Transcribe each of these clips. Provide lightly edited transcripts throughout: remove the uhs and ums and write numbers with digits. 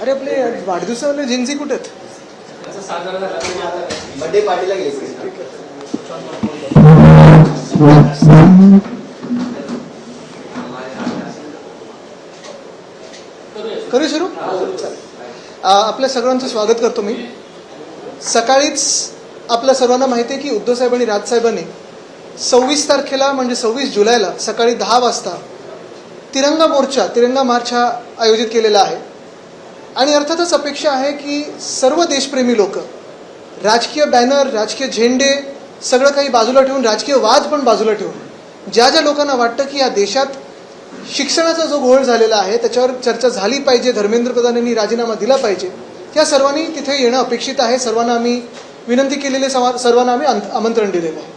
अरे आपले वाढदिवसावाले जिन्सी कुठे आहेत? बर्थडे पार्टीला गेले. करू सुरू. आपल्या सगळ्यांचं स्वागत करतो मी. सकाळीच आपल्या सर्वांना माहिती आहे की उद्धव साहेब आणि राजसाहेबांनी 26 तारखेला म्हणजे 26 जुलैला सकाळी 10 वाजता तिरंगा मार्च हा आयोजित केलेला आहे. आणि अर्थातच अपेक्षा आहे की सर्व देशप्रेमी लोक राजकीय बॅनर, राजकीय झेंडे सगळं काही बाजूला ठेवून, राजकीय वाद पण बाजूला ठेवून, ज्या ज्या लोकांना वाटतं की या देशात शिक्षणाचा जो घोळ झालेला आहे त्याच्यावर चर्चा झाली पाहिजे, धर्मेंद्र प्रधान यांनी राजीनामा दिला पाहिजे, त्या सर्वांनी तिथे येणं अपेक्षित आहे. सर्वांना आम्ही विनंती केलेली, सर्वांना आम्ही आमंत्रण दिलेलं आहे.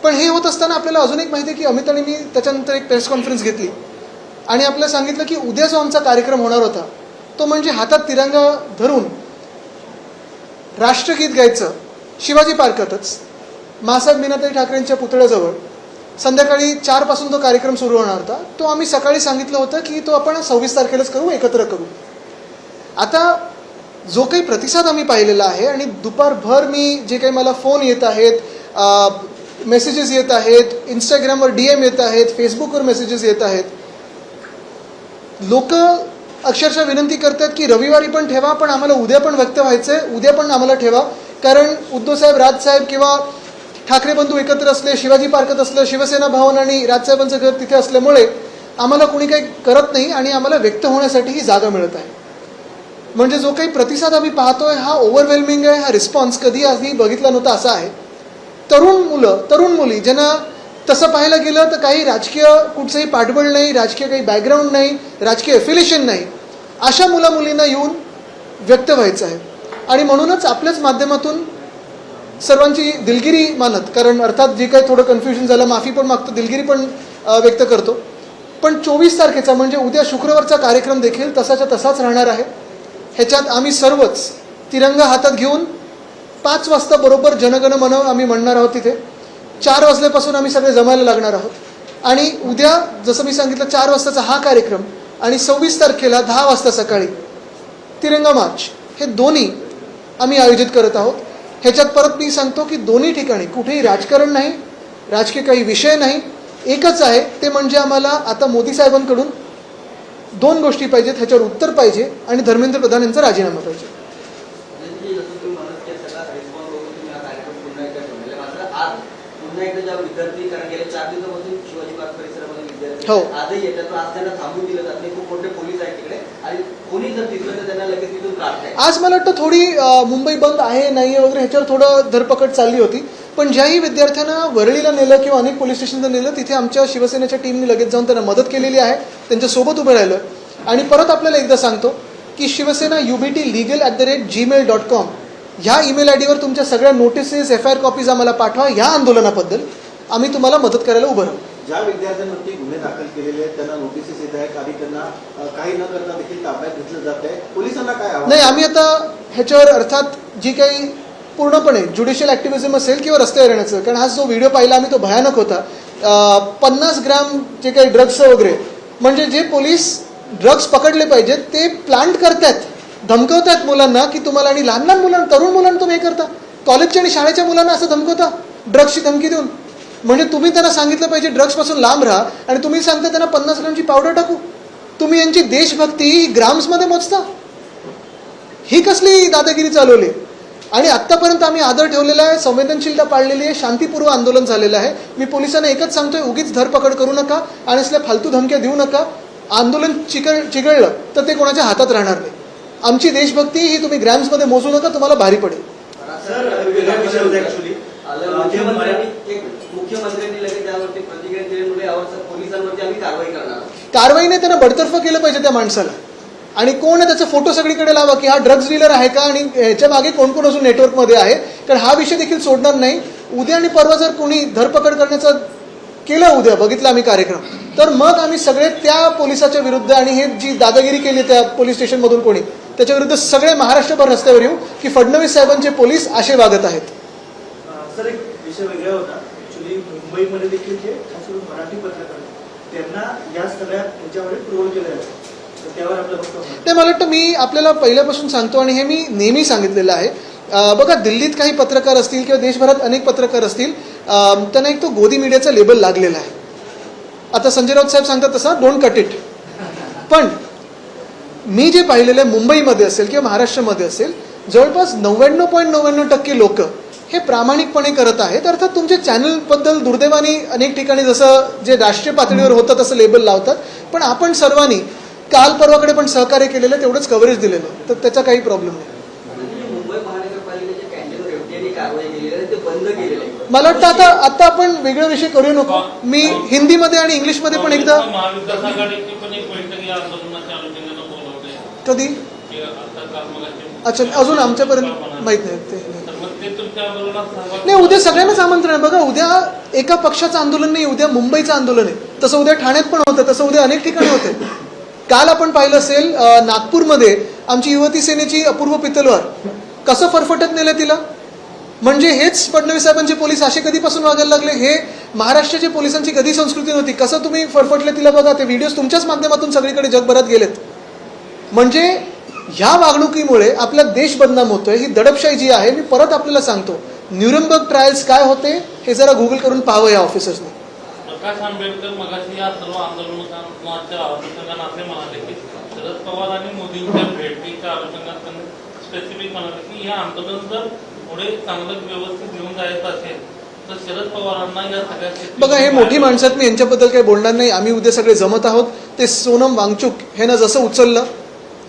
पण हे होत असताना आपल्याला अजून एक माहिती आहे की अमित आणि मी त्याच्यानंतर एक प्रेस कॉन्फरन्स घेतली आणि आपल्याला सांगितलं की उद्या जो आमचा कार्यक्रम होणार होता तो म्हणजे हातात तिरंगा धरून राष्ट्रगीत गायचं शिवाजी पार्कातच मासाहेब मीनाताई ठाकरेंच्या पुतळ्याजवळ संध्याकाळी 4 पासून तो कार्यक्रम सुरू होणार होता. तो आम्ही सकाळी सांगितलं होतं की तो आपण 26 तारखेलाच करू, एकत्र करू. आता जो काही प्रतिसाद आम्ही पाहिलेला आहे आणि दुपारभर मी जे काही मला फोन येत आहेत, मेसेजेस येत आहेत, इंस्टाग्रामवर DM येत आहेत, फेसबुकवर मेसेजेस येत आहेत, लोक अक्षरशः विनंती करतात की रविवारी पण ठेवा, पण आम्हाला उद्या पण व्यक्त व्हायचं आहे, उद्या पण आम्हाला ठेवा. कारण उद्धवसाहेब, राजसाहेब किंवा ठाकरे बंधू एकत्र असले, शिवाजी पार्कात असलं, शिवसेना भवन आणि राजसाहेबांचं घर तिथे असल्यामुळे आम्हाला कोणी काही करत नाही आणि आम्हाला व्यक्त होण्यासाठी ही जागा मिळत आहे. म्हणजे जो काही प्रतिसाद आम्ही पाहतोय हा ओव्हरवेल्मिंग आहे. हा रिस्पॉन्स कधी आधी बघितला नव्हता असा आहे. तरुण मुली ज्यांना तसं पाहायला गेलं तर काही राजकीय कुठचंही पाठबळ नाही, राजकीय काही बॅकग्राऊंड नाही, राजकीय एफिलिएशन नाही, अशा मुलींना येऊन व्यक्त व्हायचं आहे. आणि म्हणूनच आपल्याच माध्यमातून सर्वांची दिलगिरी मानत, कारण अर्थात जे काही थोडं कन्फ्युजन झालं, माफी पण मागतो, दिलगिरी पण व्यक्त करतो. पण 24 तारखेचा म्हणजे उद्या शुक्रवारचा कार्यक्रम देखील तसाच्या तसाच राहणार आहे. ह्याच्यात आम्ही सर्वच तिरंगा हातात घेऊन 5 वाजता बरोबर जनगण मन आम्ही म्हणणार आहोत. तिथे 4 वाजल्यापासून आम्ही सगळे जमायला लागणार आहोत. आणि उद्या जसं मी सांगितलं 4 वाजताचा हा कार्यक्रम आणि 26 तारखेला 10 वाजता सकाळी तिरंगा मार्च, हे दोन्ही आम्ही आयोजित करत आहोत. ह्याच्यात परत मी सांगतो की दोन्ही ठिकाणी कुठेही राजकारण नाही, राजकीय काही विषय नाही, एकच आहे ते म्हणजे आम्हाला आता मोदी साहेबांकडून 2 गोष्टी पाहिजेत, ह्याच्यावर उत्तर पाहिजे आणि धर्मेंद्र प्रधान यांचा राजीनामा पाहिजे. विद्यार्थी कारण गेल्या 4 दिवसापासून शिवाजी पार्क परिसरामध्ये विद्यार्थी हो आजही येतात, तर आज त्यांना थांबून दिलं जात नाही. खूप मोठे पोलीस आहेत तिकडे आणि कोणी जर दिसलं तर त्यांना लगेच तिथून काढताय. आज मला वाटतं थोडी मुंबई बंद आहे नाही वगैरे ह्याच्यावर थोडं धरपकड चालली होती. पण ज्याही विद्यार्थ्यांना वरळीला नेलं किंवा अनेक पोलीस स्टेशनला नेलं तिथे आमच्या शिवसेनेच्या टीमने लगेच जाऊन त्यांना मदत केलेली आहे, त्यांच्यासोबत उभं राहिलं. आणि परत आपल्याला एकदा सांगतो की शिवसेना UBTlegal@gmail.com ह्या ईमेल ID वर तुमच्या सगळ्या नोटिसेस, FIR कॉपीज आम्हाला पाठवा. ह्या आंदोलनाबद्दल आम्ही तुम्हाला मदत करायला उभं राहू. ज्या विद्यार्थ्यांवरती गुन्हे दाखल केलेले आहेत त्यांना नोटिसेस येत आहेत आणि त्यांना काही न करता देखील ताब्यात घेतलं जात आहे, पोलिसांना काय आव्हान? नाही, आम्ही आता ह्याच्यावर अर्थात जी काही पूर्णपणे ज्युडिशियल ॲक्टिव्हिझम असेल किंवा रस्त्यावर येण्याचं, कारण आज जो व्हिडिओ पाहिला आम्ही तो भयानक होता. 50 ग्रॅम जे काही ड्रग्स वगैरे, म्हणजे जे पोलीस ड्रग्स पकडले पाहिजेत ते प्लांट करतात, धमकवतात मुलांना की तुम्हाला, आणि लहान लहान मुलांना, तरुण मुलांना तुम्ही हे करता, कॉलेजच्या आणि शाळेच्या मुलांना असं धमकवता ड्रग्सची धमकी देऊन. म्हणजे तुम्ही त्यांना सांगितलं पाहिजे ड्रग्सपासून लांब राहा आणि तुम्ही सांगता त्यांना 50 ग्रॅमची पावडर टाकू. तुम्ही यांची देशभक्ती ग्राम्समध्ये मोजता. ही कसली दादागिरी चालवली? आणि आत्तापर्यंत आम्ही आदर ठेवलेला आहे, संवेदनशीलता पाळलेली आहे, शांतीपूर्व आंदोलन झालेलं आहे. मी पोलिसांना एकच सांगतोय, उगीच धरपकड करू नका आणि असल्या फालतू धमक्या देऊ नका. आंदोलन चिघळलं तर ते कोणाच्या हातात राहणार नाही. आमची देशभक्ती ही तुम्ही ग्रॅम्समध्ये मोजू नका, तुम्हाला भारी पडेल. मुख्यमंत्र्यांनी लगेच त्यावरती प्रतिक्रिया दिल्यामुळे पोलिसांवरती आम्ही कारवाई करणार. कारवाई नाही, त्यांना बडतर्फ केलं पाहिजे त्या माणसाला. आणि कोण आहे त्याचा फोटो सगळीकडे लावा की हा ड्रग्ज डीलर आहे का आणि ह्याच्या मागे कोण कोण अजून नेटवर्कमध्ये आहे. कारण हा विषय देखील सोडणार नाही. उद्या आणि परवा जर कोणी धरपकड करण्याचं केलं, उद्या बघितलं आम्ही कार्यक्रम, तर मग आम्ही सगळे त्या पोलिसाच्या विरुद्ध आणि हे जी दादागिरी केली त्या पोलीस स्टेशनमधून कोणी, त्याच्या विरुद्ध सगळे महाराष्ट्रभर रस्त्यावर येऊ की फडणवीस साहेबांचे पोलीस असे वागत आहेत. सर, एक विषय वेगळा होता. ऍक्च्युली मुंबईमध्ये देखील जे खास करून मराठी पत्रकार त्यांना या सगळ्या ह्याच्यामध्ये ट्रोल केलं जातं. तर त्यावर आपलं वक्तव्य. ते मला वाटतं मी आपल्याला पहिल्यापासून सांगतो आणि हे मी नेहमी सांगितलेलं आहे. बघा, दिल्लीत काही पत्रकार असतील किंवा देशभरात अनेक पत्रकार असतील, त्यांना एक तो गोदी मीडियाचा लेबल लागलेला आहे. आता संजय राऊत साहेब सांगतात तसा डोंट कट इट. पण मी जे पाहिलेलं आहे मुंबईमध्ये असेल किंवा महाराष्ट्रामध्ये असेल, जवळपास 99.99% लोक हे प्रामाणिकपणे करत आहेत. अर्थात तुमच्या चॅनलबद्दल दुर्दैवाने अनेक ठिकाणी जसं जे राष्ट्रीय पातळीवर होतं तसं लेबल लावतात, पण आपण सर्वांनी काल परवाकडे पण सहकार्य केलेलं, तेवढंच कव्हरेज दिलेलं, तर त्याचा काही प्रॉब्लेम नाही. मुंबई महानगरपालिकेच्या कॅन्टीनवर एफडीआयने कारवाई केलेली आहे, ते बंद केलेलं आहे. मला वाटतं आता आपण वेगळा विषय करू नको. मी हिंदीमध्ये आणि इंग्लिशमध्ये पण एकदा महाविकास आघाडीची पण एक बैठक या आंदोलनाच्या अनुषंगानं बोलवते. कधी की आता काल मगाशी अच्छा, अजून आमच्यापर्यंत माहीत नाही ते. तर मग ते तुमच्या आंदोलनात सहभाग नाही, उद्या सगळ्यांनाच आमंत्रण आहे. बघा, उद्या एका पक्षाचं आंदोलन नाही, उद्या मुंबईचं आंदोलन आहे. तसं उद्या ठाण्यात पण होतं, तसं उद्या अनेक ठिकाणी होते. काल आपण पाहिलं असेल नागपूरमध्ये आमची युवती सेनेची अपूर्व पितलवार कसं फरफटत नेलं तिला. म्हणजे हेच फडणवीस साहेबांचे पोलीस असे कधीपासून वागायला लागले, हे महाराष्ट्राच्या पोलिसांची कधी संस्कृती नव्हती. कसं तुम्ही फरफटले तिला बघा, ते व्हिडिओज तुमच्याच माध्यमातून सगळीकडे जगभरात गेलेत. म्हणजे ह्या वागणुकीमुळे आपला देश बदनाम होतोय. ही दडपशाही जी आहे, मी परत आपल्याला सांगतो, न्यूरमबर्ग ट्रायल्स काय होते हे जरा गुगल करून पाहावं या ऑफिसर्सने. प्रकाश आंबेडकर मगाशी या सर्व आंदोलनाच्या अनुषंगानं असे म्हणाले की शरद पवार आणि मोदींच्या भेटीच्या अनुषंगात त्यांनी स्पेसिफिक म्हणाले की हे आंदोलन जर पुढे चांगलं व्यवस्थित घेऊन जायचं असेल तर शरद पवारांना या सगळ्या. बघा, हे मोठी माणसं आहेत, मी यांच्याबद्दल काही बोलणार नाही. आम्ही उद्या सगळे जमत आहोत. ते सोनम वांगचुक हे ना जसं उचललं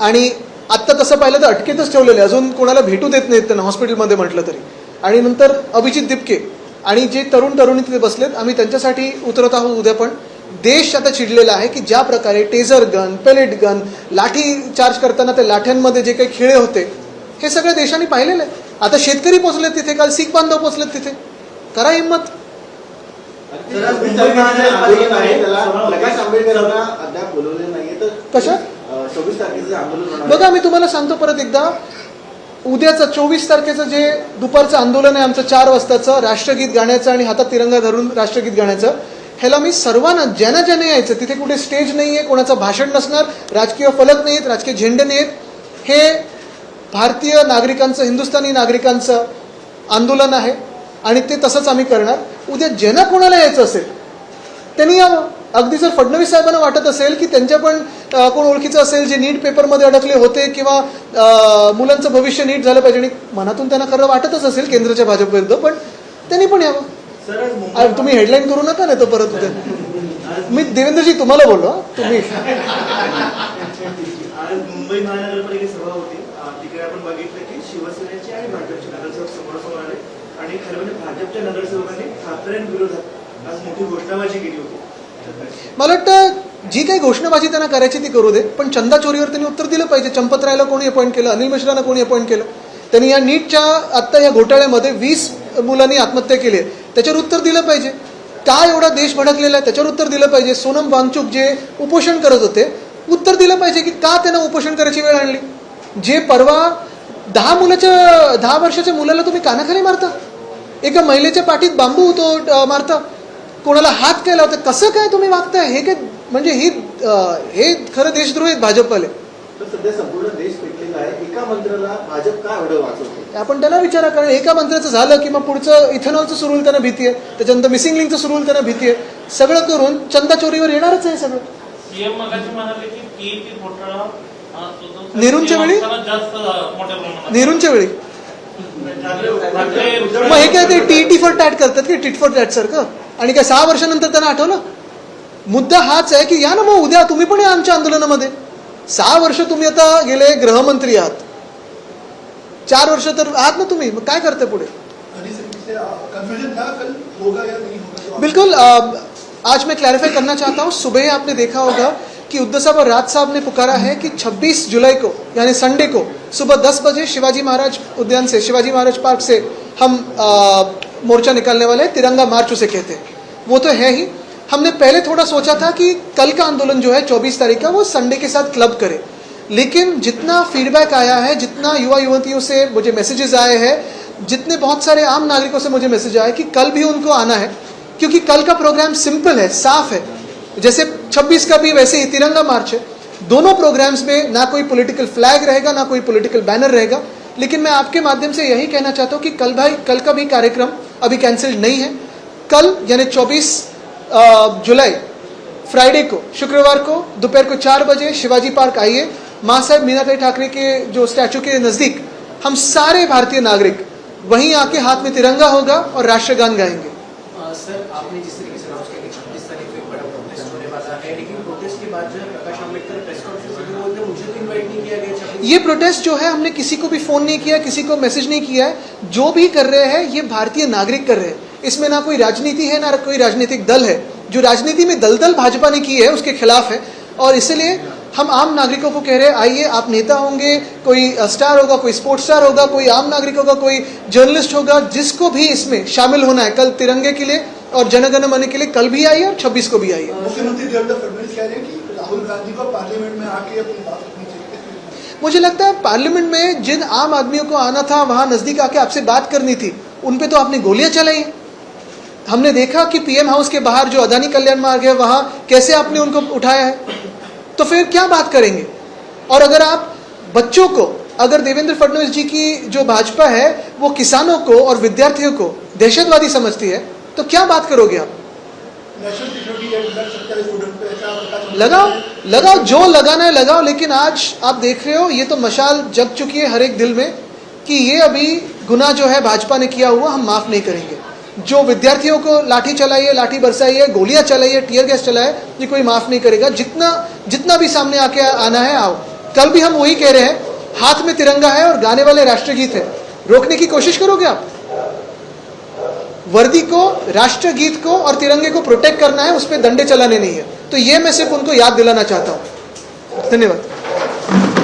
आणि आत्ता तसं पाहिलं तर अटकेतच ठेवलेले, अजून कोणाला भेटू देत नाहीत त्यांना हॉस्पिटलमध्ये म्हटलं तरी. आणि नंतर अभिजित दिपके आणि जे तरुण तरुणी तिथे बसलेत, आम्ही त्यांच्यासाठी उतरत आहोत उद्या. पण देश आता चिडलेला आहे की ज्या प्रकारे टेझर गन, पेलेट गन, लाठी चार्ज करताना त्या लाठ्यांमध्ये जे काही खिळे होते हे सगळं देशाने पाहिलेलं आहे. आता शेतकरी पोचलेत तिथे, काल शीख बांधव पोचलेत तिथे. करा हिंमत. आंदोलन आहे त्याला प्रकाश आंबेडकरांना अद्याप बोलवले नाहीये, तर कशा 24 तारखेचं आंदोलन होणार आहे. बघा, मी तुम्हाला सांगतो परत एकदा, उद्याचं 24 तारखेचं जे दुपारचं आंदोलन आहे आमचं 4 वाजताचं, राष्ट्रगीत गाण्याचं आणि हातात तिरंगा धरून राष्ट्रगीत गाण्याचं, ह्याला मी सर्वांना ज्यांना ज्याने यायचं, तिथे कुठे स्टेज नाही आहे, कोणाचं भाषण नसणार, राजकीय फलक नाही आहेत, राजकीय झेंडे नाही आहेत. हे भारतीय नागरिकांचं, हिंदुस्थानी नागरिकांचं आंदोलन आहे आणि ते तसंच आम्ही करणार. उद्या ज्यांना कोणाला यायचं असेल त्यांनी यावं. अगदी जर फडणवीस साहेबांना वाटत असेल की त्यांच्या पण कोण ओळखीचं असेल जे नीट पेपरमध्ये अडकले होते किंवा मुलांचं भविष्य नीट झालं पाहिजे आणि मनातून त्यांना खरं वाटतच असेल केंद्राच्या भाजपविरुद्ध, पण त्यांनी पण यावं. सर, आज तुम्ही हेडलाईन करू नका नाही तो परत उद्या. मी देवेंद्रजी तुम्हाला बोललो, तुम्ही आज मुंबई महानगरपालिकेत सभा होती. तिकडे आपण बघितलं की शिवसेनेचे आणि भाजपचे नगरसेवक समोरासमोर आले आणि खरं म्हणजे भाजपच्या नगरसेवकांनी ठाकरेंविरोधात आज मोठी घोषणाबाजी केली होती. मला वाटतं जी काही घोषणाबाजी त्यांना करायची ती करू दे, पण चंदा चोरीवर त्यांनी उत्तर दिलं पाहिजे. चंपतरायला कोणी अपॉइंट केलं, अनिल मिश्राला कोणी अपॉइंट केलं, त्यांनी या नीटच्या आत्ता या घोटाळ्यामध्ये 20 मुलांनी आत्महत्या केली आहे, त्याच्यावर उत्तर दिलं पाहिजे. का एवढा देश भडकलेला आहे त्याच्यावर उत्तर दिलं पाहिजे. सोनम वांगचुक जे उपोषण करत होते, उत्तर दिलं पाहिजे की का त्यांना उपोषण करायची वेळ आणली. जे परवा 10 वर्षाच्या मुलाला तुम्ही कानाखाली मारता, एका महिलेच्या पाठीत बांबू तो मारता, कोणाला हात काय लावता, कसं काय तुम्ही वागताय. हे काय म्हणजे हे खरं देशद्रोही आहेत भाजपवाले. तर सध्या संपूर्ण देश पेटलेला आहे. एका मंत्र्याला भाजप का एवढं वाचवते? आपण त्यांना विचारा, कारण एका मंत्र्याचं झालं की मग पुढचं इथेनॉलचं सुरू होईल त्यांना भीती आहे, त्याच्यानंतर मिसिंग लिंकचं सुरू होईल त्यांना भीती आहे. सगळं करून चंदा चोरीवर येणारच आहे सगळं. सीएम मगाशी म्हणाले की टीईटी घोटाळा नेहरूंच्या वेळी जास्त मोठ्या प्रमाणात नेहरूंच्या वेळी मग हे काय ते टीईटी फॉर टॅट करतात की टिट फॉर टॅट सारखं, आणि काय 6 वर्षानंतर त्यांना आठवलं. मुद्दा हाच आहे की या ना मग उद्या तुम्ही पण या आमच्या आंदोलनामध्ये. 6 वर्ष तुम्ही आता गेले गृहमंत्री आहात, 4 वर्ष तर आहात ना तुम्ही, मग काय करते पुढे. बिल्कुल. आज मैं क्लैरिफाई करना चाहता हूँ, सुबह आपने देखा होगा कि उद्धव साहब और राज साहब ने पुकारा है कि 26 जुलाई को यानी संडे को सुबह 10 बजे शिवाजी महाराज उद्यान से, शिवाजी महाराज पार्क से हम मोर्चा निकालने वाले हैं. तिरंगा मार्च उसे कहते हैं. वो तो है ही. हमने पहले थोड़ा सोचा था कि कल का आंदोलन जो है 24 तारीख का वो संडे के साथ क्लब करे, लेकिन जितना फीडबैक आया है, जितना युवा युवतियों से मुझे मैसेजेस आए हैं, जितने बहुत सारे आम नागरिकों से मुझे मैसेज आए कि कल भी उनको आना है, क्योंकि कल का प्रोग्राम सिंपल है, साफ है. जैसे 26 का भी वैसे ही तिरंगा मार्च है. दोनों प्रोग्राम्स में ना कोई पॉलिटिकल फ्लैग रहेगा, ना कोई पॉलिटिकल बैनर रहेगा। लेकिन मैं आपके माध्यम से यही कहना चाहता हूँ कि कल का भी कार्यक्रम अभी कैंसिल नहीं है। कल यानी 24 जुलाई फ्राइडे को, शुक्रवार को दोपहर को 4 बजे शिवाजी पार्क आइए। माँ साहेब मीनाबाई ठाकरे के जो स्टैचू के नज़दीक हम सारे भारतीय नागरिक वहीं आके हाथ में तिरंगा होगा और राष्ट्रगान गाएंगे। सर, आपने जिस तरीके से अनाउंस किया कि 26 तारीख को एक बड़ा प्रोटेस्ट होने वाला है, लेकिन प्रोटेस्ट के बाद जो है प्रकाश आंबेडकर प्रेस कॉन्फ्रेंस में बोलते हैं मुझे तो इनवाइट नहीं किया गया 26। ये प्रोटेस्ट जो है हमने किसी को भी फ़ोन नहीं किया, किसी को मैसेज नहीं किया है। जो भी कर रहे हैं ये भारतीय नागरिक कर रहे हैं। इसमें ना कोई राजनीति है, ना कोई राजनीतिक दल है। जो राजनीति में दलदल भाजपा ने की है उसके खिलाफ है। और इसलिए हम आम नागरिकों को कह रहे हैं, आइए, आप नेता होंगे, कोई स्टार होगा, कोई स्पोर्ट्स स्टार होगा, कोई आम नागरिक होगा, कोई जर्नलिस्ट होगा, जिसको भी इसमें शामिल होना है कल तिरंगे के लिए और जनगण मन के लिए, कल भी आइए और 26 को भी आइए। मुख्यमंत्री देवेंद्र फडणवीस कह रहे हैं कि राहुल गांधी को पार्लियामेंट में आके अपनी बात रखनी चाहिए। मुझे लगता है पार्लियामेंट में जिन आम आदमियों को आना था, वहां नजदीक आके आपसे बात करनी थी, उन पे तो आपने गोलियां चलाई। हमने देखा कि पीएम हाउस के बाहर जो अदानी कल्याण मार्ग है वहां कैसे आपने उनको उठाया है। तो फिर क्या बात करेंगे? और अगर आप बच्चों को, अगर देवेंद्र फडणवीस जी की जो भाजपा है वो किसानों को और विद्यार्थियों को दहशतवादी समझती है, तो क्या बात करोगे आप? नेशनल सिक्योरिटी एक्ट लग सकता है स्टूडेंट पे, ऐसा लगाओ, जो लगाना है लगाओ। लेकिन आज आप देख रहे हो ये तो मशाल जग चुकी है हर एक दिल में कि ये अभी गुनाह जो है भाजपा ने किया हुआ हम माफ नहीं करेंगे। जो विद्यार्थियों को लाठी चलाई है, लाठी बरसाई है, गोलियां चलाई है, टीयर गैस चलाया है, ये कोई माफ नहीं करेगा। जितना भी सामने आके आना है आओ। कल भी हम वही कह रहे हैं, हाथ में तिरंगा है और गाने वाले राष्ट्रगीत है। रोकने की कोशिश करोगे आप? वर्दी को, राष्ट्रगीत को और तिरंगे को प्रोटेक्ट करना है, उस पर डंडे चलाने नहीं है। तो ये मैं सिर्फ उनको याद दिलाना चाहता हूं। धन्यवाद।